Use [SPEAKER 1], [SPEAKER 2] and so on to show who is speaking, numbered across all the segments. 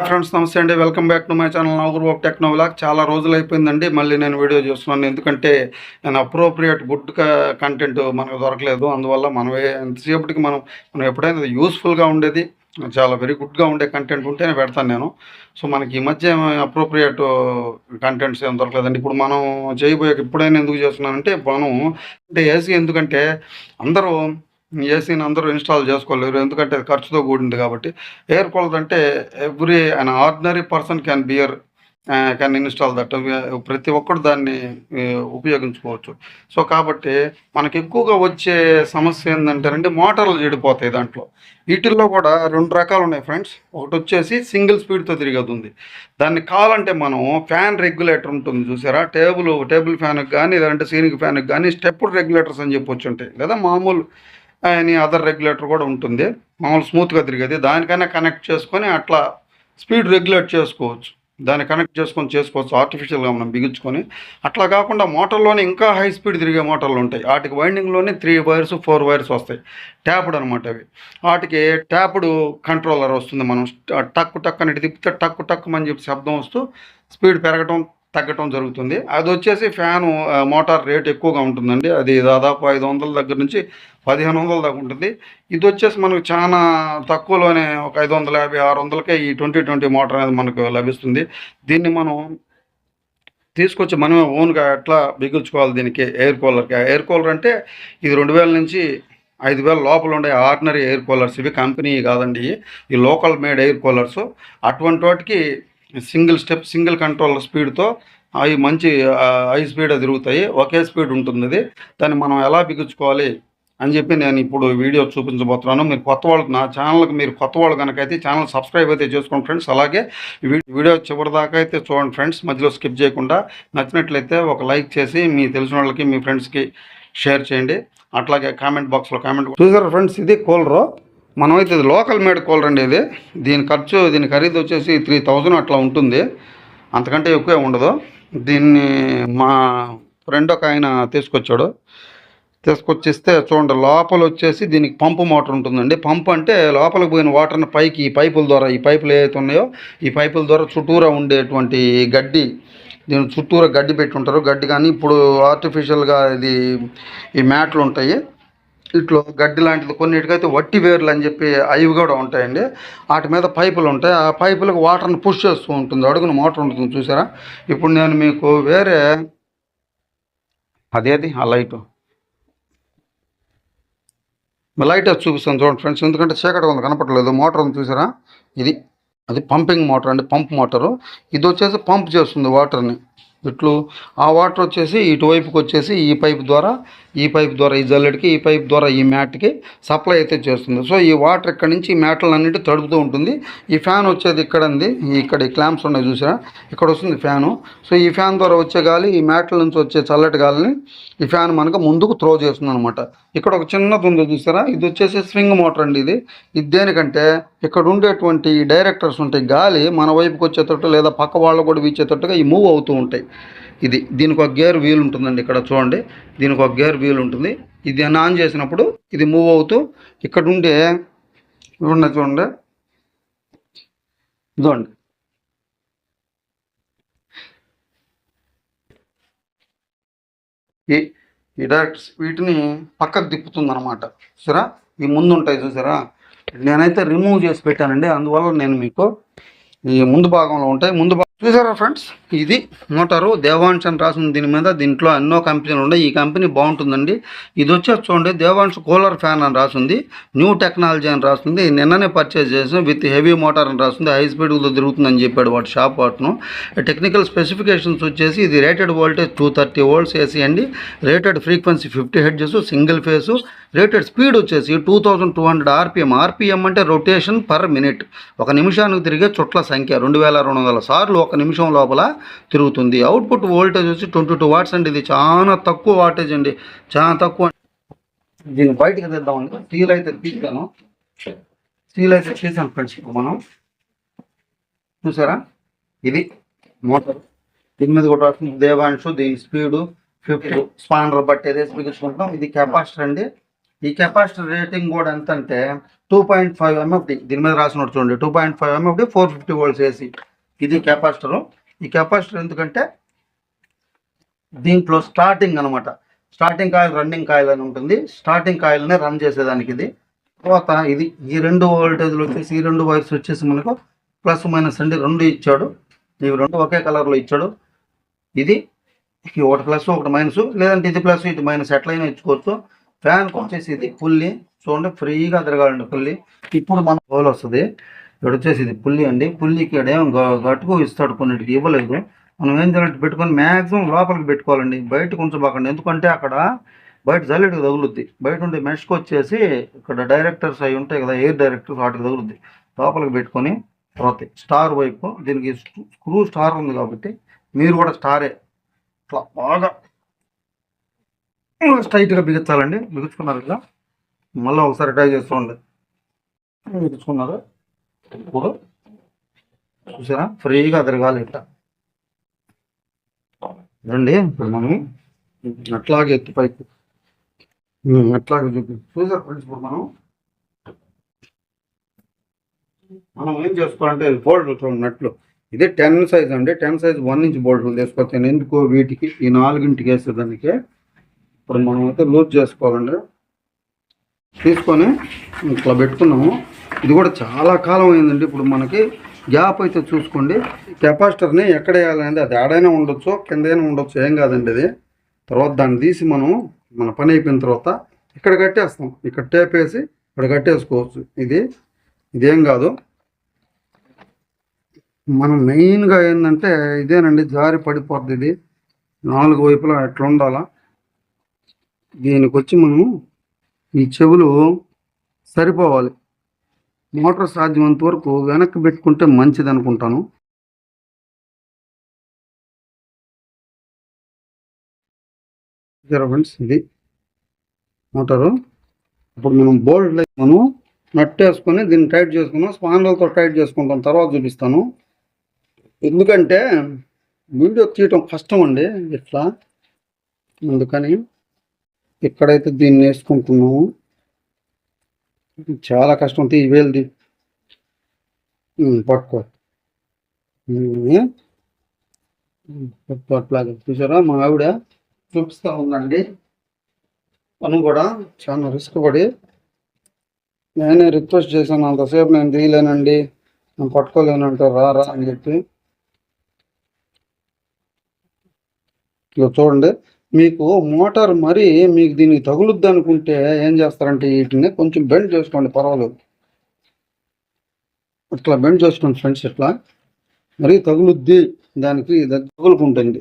[SPEAKER 1] Friends నమస్తే అండి. Welcome back to my channel నౌగురు ఆఫ్ టెక్నో వ్లాగ్. చాలా రోజులు అయిపోయిందండి మళ్ళీ నేను వీడియో చేస్తున్నాను. ఎందుకంటే నేను అప్రోప్రియేట్ గుడ్ కంటెంట్ మనకు దొరకలేదు. అందువల్ల మనం ఎంతసేపటికి మనం ఎప్పుడైనా యూస్ఫుల్గా ఉండేది, చాలా వెరీ గుడ్గా ఉండే కంటెంట్ ఉంటేనే పెడతాను నేను. సో మనకి ఈ మధ్య అప్రోప్రియేట్ కంటెంట్స్ ఏం దొరకలేదండి. ఇప్పుడు మనం చేయబోయే ఇప్పుడైనా ఎందుకు చేస్తున్నానంటే మనం అంటే ఏసీ ఎందుకంటే అందరూ ఏసీని అందరూ ఇన్స్టాల్ చేసుకోలేరు, ఎందుకంటే అది ఖర్చుతో కూడింది కాబట్టి. ఎయిర్ కూలర్ అంటే every an ordinary person can install that. ప్రతి ఒక్కరు దాన్ని ఉపయోగించుకోవచ్చు. సో కాబట్టి మనకి ఎక్కువగా వచ్చే సమస్య ఏంటంటేనండి, మోటార్లు చెడిపోతాయి. దాంట్లో వీటిల్లో కూడా రెండు రకాలు ఉన్నాయి ఫ్రెండ్స్. ఒకటి వచ్చేసి సింగిల్ స్పీడ్తో తిరిగేది ఉంది. దాన్ని కావాలంటే మనం ఫ్యాన్ రెగ్యులేటర్ ఉంటుంది చూసారా, టేబుల్ ఫ్యాన్కి కానీ లేదంటే సీలింగ్ ఫ్యాన్కి కానీ స్టెప్డ్ రెగ్యులేటర్స్ అని చెప్పొచ్చు ఉంటాయి, లేదా మామూలు అని అదర్ రెగ్యులేటర్ కూడా ఉంటుంది, మామూలు స్మూత్గా తిరిగేది. దానికైనా కనెక్ట్ చేసుకొని అట్లా స్పీడ్ రెగ్యులేట్ చేసుకోవచ్చు. దాన్ని కనెక్ట్ చేసుకోవచ్చు ఆర్టిఫిషియల్గా మనం బిగించుకొని. అట్లా కాకుండా మోటార్లోనే ఇంకా హై స్పీడ్ తిరిగే మోటార్లు ఉంటాయి. వాటికి వైండింగ్లోనే 3 వైర్స్ 4 వైర్స్ వస్తాయి, ట్యాప్డ్ అనమాట అవి. వాటికి ట్యాప్డ్ కంట్రోలర్ వస్తుంది. మనం టక్ అని తిప్పితే టక్ అని చెప్పి శబ్దం వస్తూ స్పీడ్ పెరగటం తగ్గటం జరుగుతుంది. అది వచ్చేసి ఫ్యాను మోటార్ రేట్ ఎక్కువగా ఉంటుందండి. అది దాదాపు 500 దగ్గర నుంచి 1500 దాకా ఉంటుంది. ఇది వచ్చేసి మనకు చాలా తక్కువలోనే ఒక 550 600కే ఈ 2020 మోటార్ అనేది మనకు లభిస్తుంది. దీన్ని మనం తీసుకొచ్చి మనమే ఓన్గా ఎట్లా బిగించుకోవాలి దీనికి, ఎయిర్ కూలర్ అంటే ఇది 2000 నుంచి 5000 లోపల ఉండే ఆర్డినరీ ఎయిర్ కూలర్స్. ఇవి కంపెనీ కాదండి, ఈ లోకల్ మేడ్ ఎయిర్ కూలర్స్. అటువంటి వాటికి సింగిల్ కంట్రోల్ స్పీడ్తో అవి మంచి హై స్పీడ్ తిరుగుతాయి. ఒకే స్పీడ్ ఉంటుంది అది. దాన్ని మనం ఎలా బిగించుకోవాలి అని చెప్పి నేను ఇప్పుడు వీడియో చూపించబోతున్నాను. మీరు కొత్త వాళ్ళు, నా ఛానల్కి మీరు కొత్త వాళ్ళు కనుక అయితే ఛానల్ సబ్స్క్రైబ్ అయితే చేసుకోండి ఫ్రెండ్స్. అలాగే వీడియో చివరి దాకా అయితే చూడండి ఫ్రెండ్స్, మధ్యలో స్కిప్ చేయకుండా. నచ్చినట్లయితే ఒక లైక్ చేసి మీ తెలిసిన వాళ్ళకి మీ ఫ్రెండ్స్కి షేర్ చేయండి. అట్లాగే కామెంట్ బాక్స్లో కామెంట్ చూసారా ఫ్రెండ్స్. ఇది కూలరు, మనమైతే ఇది లోకల్ మేడ్ కూలర్ అండి. ఇది దీని ఖరీదు వచ్చేసి 3000 అట్లా ఉంటుంది, అంతకంటే ఎక్కువే ఉండదు. దీన్ని మా ఫ్రెండ్ ఒక ఆయన తీసుకొచ్చిస్తే చూడండి, లోపల వచ్చేసి దీనికి పంపు మోటార్ ఉంటుందండి. పంపు అంటే లోపలికి పోయిన వాటర్ని పైకి ఈ పైపుల ద్వారా, ఈ పైపులు ఏవైతే ఉన్నాయో ఈ పైపుల ద్వారా చుట్టూరా ఉండేటువంటి గడ్డి, దీని చుట్టూరా గడ్డి పెట్టి ఉంటారు. గడ్డి కానీ ఇప్పుడు ఆర్టిఫిషియల్గా ఈ మ్యాట్లు ఉంటాయి, ఇట్లో గడ్డి లాంటిది. కొన్నిటికైతే వట్టి వేర్లు అని చెప్పి అవి కూడా ఉంటాయండి. వాటి మీద పైపులు ఉంటాయి. ఆ పైపులకు వాటర్ని పుష్ చేస్తూ ఉంటుంది, అడుగున మోటార్ ఉంటుంది చూసారా. ఇప్పుడు నేను మీకు వేరే ఆ లైట్ వేసి చూపిస్తాను చూడండి ఫ్రెండ్స్, ఎందుకంటే చీకటి ఉంది కనపడలేదు. మోటార్ ఉంది చూసారా, అది పంపింగ్ మోటార్ అండి, పంప్ మోటారు. ఇది వచ్చేసి పంప్ చేస్తుంది వాటర్ని. ఇట్లు ఆ వాటర్ వచ్చేసి ఇటువైపుకి వచ్చేసి ఈ పైప్ ద్వారా ఈ జల్లెడికి, ఈ పైప్ ద్వారా ఈ మ్యాట్కి సప్లై అయితే చేస్తుంది. సో ఈ వాటర్ ఇక్కడ నుంచి ఈ మ్యాట్లన్నింటి తడుపుతూ ఉంటుంది. ఈ ఫ్యాన్ వచ్చేది ఇక్కడ ఉంది, ఇక్కడ ఈ క్లాంప్స్ ఉన్నాయి చూసారా, ఇక్కడ వస్తుంది ఫ్యాను. సో ఈ ఫ్యాన్ ద్వారా వచ్చే గాలి, ఈ మ్యాట్ల నుంచి వచ్చే చల్లటి గాలిని ఈ ఫ్యాన్ మనకు ముందుకు త్రో చేస్తుంది అనమాట. ఇక్కడ ఒక చిన్నది ఉంది చూసారా, ఇది వచ్చేసి స్వింగ్ మోటార్ అండి. ఇది దేనికంటే ఇక్కడ ఉండేటువంటి డైరెక్టర్స్ ఉంటాయి, గాలి మన వైపుకి వచ్చేటట్టు లేదా పక్క వాళ్ళు కూడా వీచేటట్టుగా ఈ మూవ్ అవుతూ ఉంటాయి. దీనికి ఒక గేర్ వీల్ ఉంటుందండి, ఇక్కడ చూడండి, దీనికి ఒక గేర్ వీల్ ఉంటుంది. ఇది ఆన్ చేసినప్పుడు ఇది మూవ్ అవుతూ ఇక్కడ ఉండే చూడండి ఈ డైరెక్ట్ వీటిని పక్కకు తిప్పుతుంది అనమాట. చూసారా, ఈ ముందు ఉంటాయి చూసారా, నేనైతే రిమూవ్ చేసి పెట్టానండి. అందువల్ల నేను మీకు ఈ ముందు భాగంలో ఉంటాయి. చూసారా ఫ్రెండ్స్, ఇది మోటారు దేవాంశ్ అని రాసింది దీని మీద. దీంట్లో ఎన్నో కంపెనీలు ఉన్నాయి, ఈ కంపెనీ బాగుంటుందండి. ఇది వచ్చేసి చూడండి, దేవాంశ్ కూలర్ ఫ్యాన్ అని రాసింది, న్యూ టెక్నాలజీ అని రాస్తుంది. నిన్ననే పర్చేజ్ చేసాం, విత్ హెవీ మోటార్ అని రాస్తుంది, హై స్పీడ్తో తిరుగుతుందని చెప్పాడు వాటి షాప్ వాటిను. టెక్నికల్ స్పెసిఫికేషన్స్ వచ్చేసి ఇది రేటెడ్ వోల్టేజ్ 230 volts ఏసీ అండి, rated frequency 50 Hz, single face, rated speed వచ్చేసి 2200 RPM. RPM అంటే రొటేషన్ పర్ మినిట్, ఒక నిమిషానికి తిరిగే చుట్ల సంఖ్య. 2200 సార్లు ఒక నిమిషం లోపల తిరుగుతుంది. అవుట్పుట్ వోల్టేజ్ వచ్చి 22 watts అండి. ఇది చాలా తక్కువ వాటేజ్ అండి, చాలా తక్కువ. దీన్ని బయటకు తెద్దామండి. స్టీల్ అయితే తీసాను ఫ్రెండ్స్. మనం చూసారా, ఇది మోటార్, దీని మీద కూడా దేవాంశు, దీని స్పీడు 50 స్పానర్ బట్టి ఏదేసి బిగించుకుంటాం. ఇది కెపాసిటర్ అండి, ఈ కెపాసిటర్ రేటింగ్ కూడా ఎంత అంటే 2.5 ఎంఎఫ్డి. దీని మీద రాసినట్టు చూడండి, 2.5 ఎంఎఫ్డి 450 వోల్ట్స్ ఏసీ. ఇది కెపాసిటరు. ఈ కెపాసిటర్ ఎందుకంటే దీంట్లో స్టార్టింగ్ అనమాట, స్టార్టింగ్ కాయిల్ రన్నింగ్ కాయిల్ అని ఉంటుంది. స్టార్టింగ్ కాయిల్నే రన్ చేసేదానికి ఇది. తర్వాత ఇది ఈ 2 వోల్టేజ్లు వచ్చేసి, ఈ 2 వైర్స్ వచ్చేసి మనకు ప్లస్ మైనస్ అండి 2 ఇచ్చాడు. ఇవి 2 ఒకే కలర్లో ఇచ్చాడు. ఇది ఒకటి ప్లస్ ఒకటి మైనస్, లేదంటే ఇది ప్లస్ ఇది మైనస్ ఎట్లయినా ఇచ్చుకోవచ్చు. ఫ్యాన్కి వచ్చేసి ఇది పుల్లి, చూడండి ఫ్రీగా తిరగాలండి పుల్లి. ఇప్పుడు మన హోల్ వస్తుంది. ఇక్కడ వచ్చేసి ఇది పుల్లి అండి. పుల్లికి ఏం గట్టుకు ఇస్తాడు, కొన్నిటికి ఇవ్వలేదు. మనం ఏం చేయాలంటే పెట్టుకొని మ్యాక్సిమం లోపలికి పెట్టుకోవాలండి, బయటకు ఉంచబాకండి. ఎందుకంటే అక్కడ బయట జల్లెడికి తగులుద్ది. బయట ఉండే మెష్కి వచ్చేసి ఇక్కడ డైరెక్టర్స్ అవి ఉంటాయి కదా, ఎయిర్ డైరెక్టర్స్, వాటికి తగులుద్ది. లోపలికి పెట్టుకొని తర్వాత స్టార్ వైపు, దీనికి స్క్రూ స్టార్ ఉంది కాబట్టి మీరు కూడా స్టారే ఇట్లా బాగా స్ట్రైట్గా బిగించాలండి. బిగించుకున్నారు కదా, మళ్ళీ ఒకసారి ట్రై చేస్తుండే బిగించుకున్నారు. ఇప్పుడు చూసారా ఫ్రీగా తిరగాలి ఇట్లా రండి. ఇప్పుడు మనం అట్లాగే ఎత్తి పైకి అట్లాగే చూసారు ఫ్రెండ్స్. ఇప్పుడు మనం ఏం చేసుకోవాలంటే బోల్ట్లు చూడనట్లు, ఇదే 10 సైజ్ అండి. 10 సైజ్ 1 ఇంచ్ బోల్ట్లు తీసుకొచ్చాను. ఎందుకు వీటికి ఈ 4గింటికి వేసేదానికి. ఇప్పుడు మనం అయితే లూజ్ చేసుకోవాలండి. తీసుకొని ఇట్లా పెట్టుకున్నాము. ఇది కూడా చాలా కాలం అయిందండి. ఇప్పుడు మనకి గ్యాప్ అయితే చూసుకోండి. కెపాసిటర్ని ఎక్కడ వేయాలనేది, అది ఆడైనా ఉండొచ్చు కిందైనా ఉండొచ్చు, ఏం కాదండి అది. తర్వాత దాన్ని తీసి మనం మన పని అయిపోయిన తర్వాత ఇక్కడ కట్టేస్తాం. ఇక్కడ టేప్ వేసి ఇక్కడ కట్టేసుకోవచ్చు. ఇదేం కాదు. మనం మెయిన్గా ఏంటంటే ఇదేనండి, జారి పడిపోద్ది ఇది. 4 వైపులా ఎట్లా ఉండాలా. దీనికి వచ్చి మనం ఈ చెవులు సరిపోవాలి. మోటార్ సాధ్యమంత వరకు వెనక్కి పెట్టుకుంటే మంచిది అనుకుంటాను. ఫ్రెండ్స్ ఇది మోటారు. ఇప్పుడు మనం బోల్డ్ మనం నట్ వేసుకొని దీన్ని టైట్ చేసుకున్నాం. స్పాండర్లతో టైట్ చేసుకుంటాం, తర్వాత చూపిస్తాను. ఎందుకంటే వీడియో తీయటం కష్టం అండి ఇట్లా, అందుకని ఇక్కడైతే దీన్ని వేసుకుంటున్నాము. చాలా కష్టం. తీ వేలుది పట్టుకో. అట్లాగే చూసారా, మా ఆవిడ చూపిస్తూ ఉందండి. పని కూడా చాలా రిస్క్ పడి నేనే రిక్వెస్ట్ చేశాను, అంతసేపు నేను తీయలేనండి, నేను పట్టుకోలేనంటే రా అని చెప్పి. ఇక చూడండి, మీకు మోటార్ మరి మీకు దీనికి తగులుద్ది అనుకుంటే ఏం చేస్తారంటే వీటిని కొంచెం బెండ్ చేసుకోండి, పర్వాలేదు. ఇట్లా బెండ్ చేసుకోండి ఫ్రెండ్స్. ఇట్లా మరి తగులుద్ది దానికి తగులుకుంటుంది.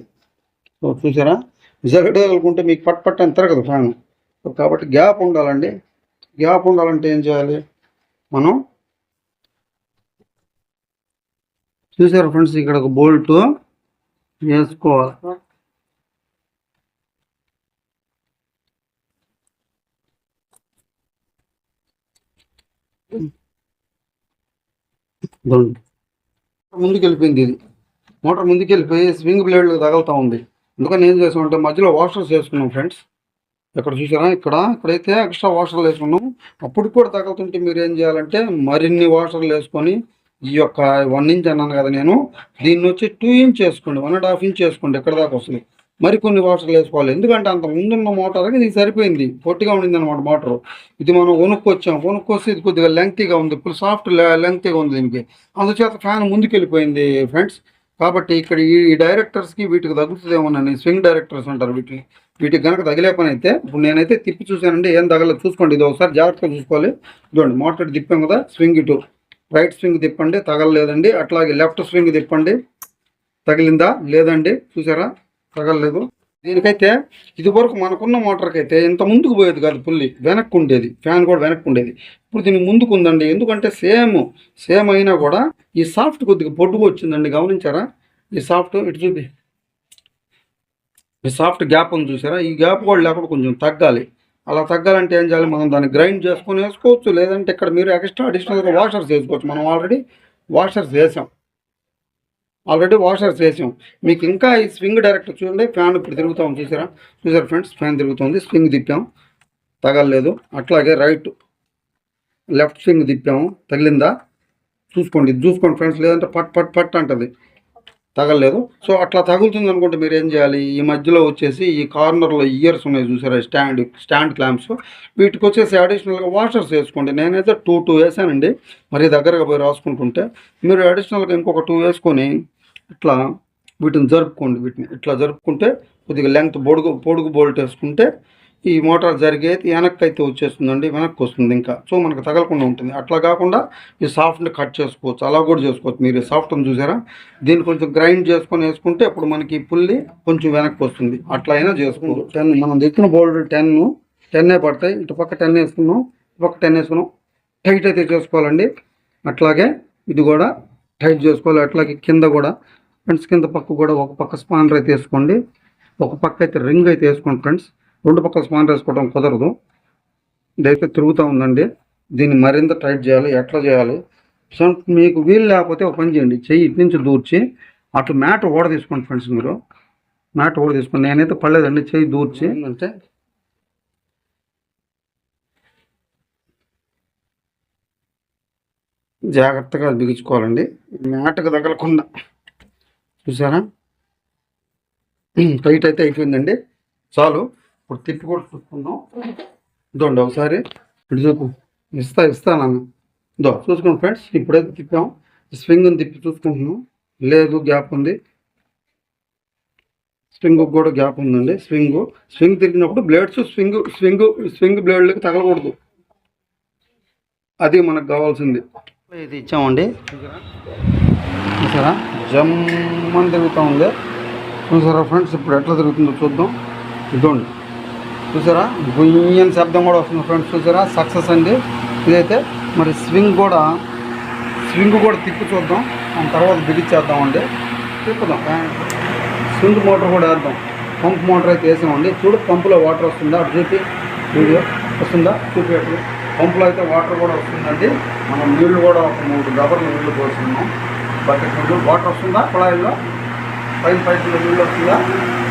[SPEAKER 1] చూసారా, తగులుకుంటే మీకు పట్ అని తిరగదు ఫ్యాన్. కాబట్టి గ్యాప్ ఉండాలండి. గ్యాప్ ఉండాలంటే ఏం చేయాలి మనం, చూసారా ఫ్రెండ్స్, ఇక్కడ ఒక బోల్ట్ వేసుకోవాలి. ముందుకు వెళ్ళిపోయింది ఇది. మోటార్ ముందుకు వెళ్ళిపోయి స్వింగ్ బ్లేడ్లు తగులుతూ ఉంది. అందుకని ఏం చేసామంటే మధ్యలో వాషర్స్ వేసుకున్నాం ఫ్రెండ్స్. ఇక్కడ చూసారా, ఇక్కడైతే ఎక్స్ట్రా వాషర్లు వేసుకున్నాం. అప్పుడు కూడా తగులుతుంటే మీరు ఏం చేయాలంటే మరిన్ని వాషర్లు వేసుకొని, ఈ యొక్క 1 ఇంచ్ అన్నాను కదా నేను, దీన్ని వచ్చి 2 ఇంచ్ వేసుకోండి, 1.5 ఇంచ్ వేసుకోండి. ఎక్కడ దాకా వస్తుంది. మరికొన్ని వాషర్లు వేసుకోవాలి. ఎందుకంటే అంత ముందున్న మోటార్కి ఇది సరిపోయింది, పొట్టిగా ఉండింది అనమాట మోటారు. ఇది మనం కొనుక్కొస్తే ఇది కొద్దిగా లెంగ్తీగా ఉంది, ఇప్పుడు సాఫ్ట్ లెంగ్తీగా ఉంది దీనికి. అందుచేత ఫ్యాన్ ముందుకు వెళ్ళిపోయింది ఫ్రెండ్స్. కాబట్టి ఇక్కడ ఈ డైరెక్టర్స్కి వీటికి తగులుతుందేమోనని, స్వింగ్ డైరెక్టర్స్ అంటారు వీటికి కనుక తగిలే పని అయితే, ఇప్పుడు నేనైతే తిప్పి చూశానండి, ఏం తగలేదు. చూసుకోండి, ఇది ఒకసారి జాగ్రత్తగా చూసుకోవాలి. చూడండి, మోటార్ తిప్పాం కదా, స్వింగ్ ఇటు రైట్ స్వింగ్ తిప్పండి, తగలలేదండి. అట్లాగే లెఫ్ట్ స్వింగ్ తిప్పండి, తగిలిందా లేదండి. చూసారా, తగలలేదు. దీనికైతే ఇది వరకు మనకున్న మోటార్కి అయితే ఇంత ముందుకు పోయేది కాదు, పుల్లి వెనక్కు ఉండేది, ఫ్యాన్ కూడా వెనక్కు ఉండేది. ఇప్పుడు దీనికి ముందుకు ఉందండి. ఎందుకంటే సేమ్ అయినా కూడా ఈ సాఫ్ట్ కొద్దిగా పొడ్డుగా వచ్చిందండి, గమనించారా. ఈ సాఫ్ట్ ఇటు చూపి, ఈ సాఫ్ట్ గ్యాప్ ఉంది చూసారా, ఈ గ్యాప్ కూడా లేకుండా కొంచెం తగ్గాలి. అలా తగ్గాలంటే ఏం చేయాలి, మనం దాన్ని గ్రైండ్ చేసుకొని వేసుకోవచ్చు, లేదంటే ఇక్కడ మీరు ఎక్స్ట్రా అడిషనల్గా వాషర్స్ వేసుకోవచ్చు. మనం ఆల్రెడీ వాషర్స్ వేసాం. మీకు ఇంకా ఈ స్వింగ్ డైరెక్ట్ చూడండి, ఫ్యాన్ ఇప్పుడు తిరుగుతాం చూసారా ఫ్రెండ్స్, ఫ్యాన్ తిరుగుతుంది, స్వింగ్ తిప్పాం. తగలలేదు. అట్లాగే లెఫ్ట్ స్వింగ్ తిప్పాము, తగిలిందా చూసుకోండి, ఇది చూసుకోండి ఫ్రెండ్స్, లేదంటే పట్ పట్ పట్ అంటది, తగలలేదు. సో అట్లా తగులుతుంది అనుకుంటే మీరు ఏం చేయాలి, ఈ మధ్యలో వచ్చేసి ఈ కార్నర్లో ఇయర్స్ ఉన్నాయి చూసారా, స్టాండ్ క్లాంప్స్, వీటికి వచ్చేసి అడిషనల్గా వాషర్స్ వేసుకోండి. నేనైతే టూ వేసానండి, మరి దగ్గరగా పోయి రాసుకుంటుంటే. మీరు అడిషనల్గా ఇంకొక 2 వేసుకొని ఇట్లా వీటిని జరుపుకోండి. వీటిని ఇట్లా జరుపుకుంటే కొద్దిగా లెంగ్త్ పొడుగు బోల్ట్ వేసుకుంటే ఈ మోటార్ జరిగే వెనక్కి అయితే వచ్చేస్తుందండి, వెనక్కి వస్తుంది ఇంకా. సో మనకు తగలకుండా ఉంటుంది. అట్లా కాకుండా ఈ సాఫ్ట్ని కట్ చేసుకోవచ్చు, అలా కూడా చేసుకోవచ్చు. మీరు సాఫ్ట్ని చూసారా, దీన్ని కొంచెం గ్రైండ్ చేసుకొని వేసుకుంటే అప్పుడు మనకి పుల్లి కొంచెం వెనక్కి వస్తుంది. అట్లా అయినా చేసుకోవచ్చు. 10 మనం తెచ్చిన బోల్ట్ 10 పడతాయి. ఇటు పక్క 10 వేసుకున్నాం, ఇటు పక్క 10 వేసుకున్నాం. టైట్ అయితే చేసుకోవాలండి. అట్లాగే ఇది కూడా టైట్ చేసుకోవాలి. అట్లాగే కింద కూడా ఫ్రెండ్స్, కింద పక్క కూడా ఒక పక్క స్పానర్ అయితే వేసుకోండి, ఒక పక్క అయితే రింగ్ అయితే వేసుకోండి ఫ్రెండ్స్. 2 పక్కల స్పానర్ వేసుకోవడం కుదరదు. ఇదైతే తిరుగుతూ ఉందండి, దీన్ని మరింత టైట్ చేయాలి. ఎట్లా చేయాలి, సో మీకు వీలు లేకపోతే ఒక పని చేయండి, చెయ్యి ఇటు నుంచి దూర్చి అటు మ్యాట్ ఓడ తీసుకోండి ఫ్రెండ్స్. మీరు మ్యాట్ ఓడ తీసుకోండి, నేనైతే పడలేదండి, చెయ్యి దూర్చి అంటే జాగ్రత్తగా బిగించుకోవాలండి, మ్యాట్కి తగలకుండా. చూసారా, టైట్ అయితే అయిపోయిందండి, చాలు. ఇప్పుడు తిప్పి కూడా చూసుకుందాం. ఇదండి ఒకసారి ఇటు చూపు, ఇస్తాను చూసుకోండి ఫ్రెండ్స్. ఇప్పుడైతే తిప్పాం, స్వింగ్ని తిప్పి చూసుకుంటున్నాం, లేదు గ్యాప్ ఉంది. స్వింగ్ కూడా గ్యాప్ ఉందండి. స్వింగ్ తిరిగినప్పుడు బ్లేడ్స్ స్వింగ్ బ్లేడ్లకి తగలకూడదు, అది మనకు కావాల్సింది. ఇది ఇచ్చామండి, చూసారా జమ్మని తిరుగుతూ ఉంది. చూసారా ఫ్రెండ్స్, ఇప్పుడు ఎట్లా తిరుగుతుందో చూద్దాం. ఇదండి చూసారా, గుయ్యని శబ్దం కూడా వస్తుంది ఫ్రెండ్స్. చూసారా, సక్సెస్ అండి ఇదైతే. మరి స్వింగ్ కూడా తిప్పి చూద్దాం, దాని తర్వాత బిగించేద్దామండి. తిప్పుదాం, స్వింగ్ మోటార్ కూడా వేద్దాం. పంప్ మోటార్ అయితే వేసామండి. చూడు, పంపులో వాటర్ వస్తుందా, అటు చూపి వీడియో వస్తుందా, చూపి. పంపులో అయితే వాటర్ కూడా వస్తుందండి. మనం నీళ్లు కూడా ఒక 3 గబర్లు నీళ్లు పోస్తున్నాం, బకెట్ నీళ్ళు. వాటర్ వస్తుందా కుళాయిల్లో, పైపులో నీళ్ళు వస్తుందా,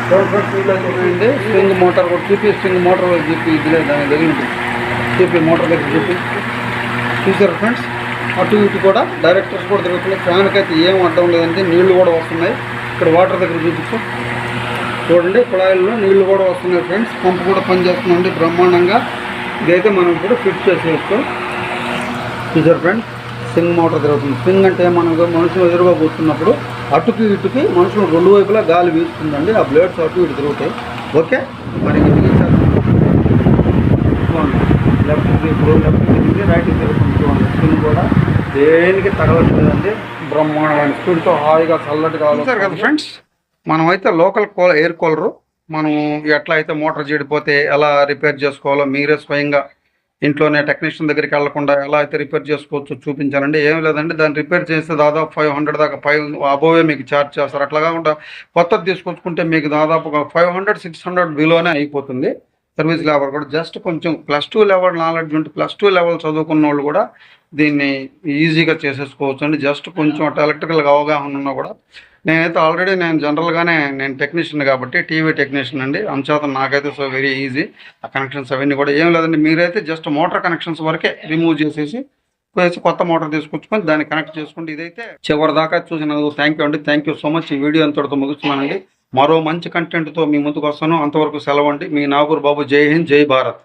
[SPEAKER 1] నీళ్ళు అయితే పోయింది. స్వింగ్ మోటార్ కూడా చూపి, స్వింగ్ మోటార్ చూపి, ఇదిలే దాని దగ్గర చూపి, మోటార్ దగ్గర చూపి. చూసారు ఫ్రెండ్స్, అటు ఇటు కూడా డైరెక్టర్స్ కూడా తిరుగుతున్నాయి. ఫ్యాన్కి అయితే ఏం అడ్డం లేదండి, నీళ్లు కూడా వస్తున్నాయి. ఇక్కడ వాటర్ దగ్గర చూపించు, చూడండి, కుళాయిల్లో నీళ్లు కూడా వస్తున్నాయి ఫ్రెండ్స్. పంపు కూడా పనిచేస్తుందండి బ్రహ్మాండంగా. ఇదైతే మనం ఇప్పుడు ఫిట్ చేసేయచ్చు. చూసారు ఫ్రెండ్స్, స్వింగ్ మోటార్ తిరుగుతుంది. స్వింగ్ అంటే మనం మనుషులు ఎదురుగా కూర్చున్నప్పుడు అటుకి ఇటుకి మనుషులు 2 వైపులా గాలి వీస్తుందండి, ఆ బ్లేడ్స్ అటు ఇటు తిరుగుతాయి. ఓకే, మరి లెఫ్ట్ తిరిగి రైట్ తిరుగుతుంది. చూడండి, స్వింగ్ కూడా దేనికి తగలట్లేదండి, బ్రహ్మాండమైన స్పీడ్తో హాయిగా చల్లటి కావాలి. చూసారు కదా ఫ్రెండ్స్, మనమైతే లోకల్ ఎయిర్ కూలరు మనం ఎట్లా అయితే మోటార్ చెడిపోతే ఎలా రిపేర్ చేసుకోవాలో మీరే స్వయంగా ఇంట్లోనే టెక్నీషియన్ దగ్గరికి వెళ్లకుండా ఎలా అయితే రిపేర్ చేసుకోవచ్చో చూపించానండి. ఏం లేదండి, దాన్ని రిపేర్ చేస్తే దాదాపు 500 దాకా అబోవే మీకు ఛార్జ్ చేస్తారు. అట్లా కాకుండా కొత్తది తీసుకొచ్చుకుంటే మీకు దాదాపుగా 500-600 బిలోనే అయిపోతుంది. సర్వీస్ లేబర్ కూడా జస్ట్ కొంచెం +2 లెవెల్ నాలెడ్జ్ ఉంటే, +2 లెవెల్ చదువుకున్న వాళ్ళు కూడా దీన్ని ఈజీగా చేసేసుకోవచ్చు అండి. జస్ట్ కొంచెం అట్లా ఎలక్ట్రికల్గా అవగాహన ఉన్నా కూడా. నేనైతే ఆల్రెడీ జనరల్గానే టెక్నీషియన్ కాబట్టి, టీవీ టెక్నీషియన్ అండి, అంచేత నాకైతే సో వెరీ ఈజీ. ఆ కనెక్షన్స్ అవన్నీ కూడా ఏం లేదండి, మీరైతే జస్ట్ మోటార్ కనెక్షన్స్ వరకే రిమూవ్ చేసేసి కొత్త మోటార్ తీసుకొచ్చుకొని దాన్ని కనెక్ట్ చేసుకుంటే. ఇదైతే చివరి దాకా చూసినందుకు థ్యాంక్ యూ అండి, థ్యాంక్ యూ సో మచ్. ఈ వీడియో అంతటితో ముగిస్తున్నానండి. మరో మంచి కంటెంట్తో మీ ముందుకు వస్తాను. అంతవరకు సెలవు అండి. మీ నాగూర్ బాబు. జై హింద్, జై భారత్.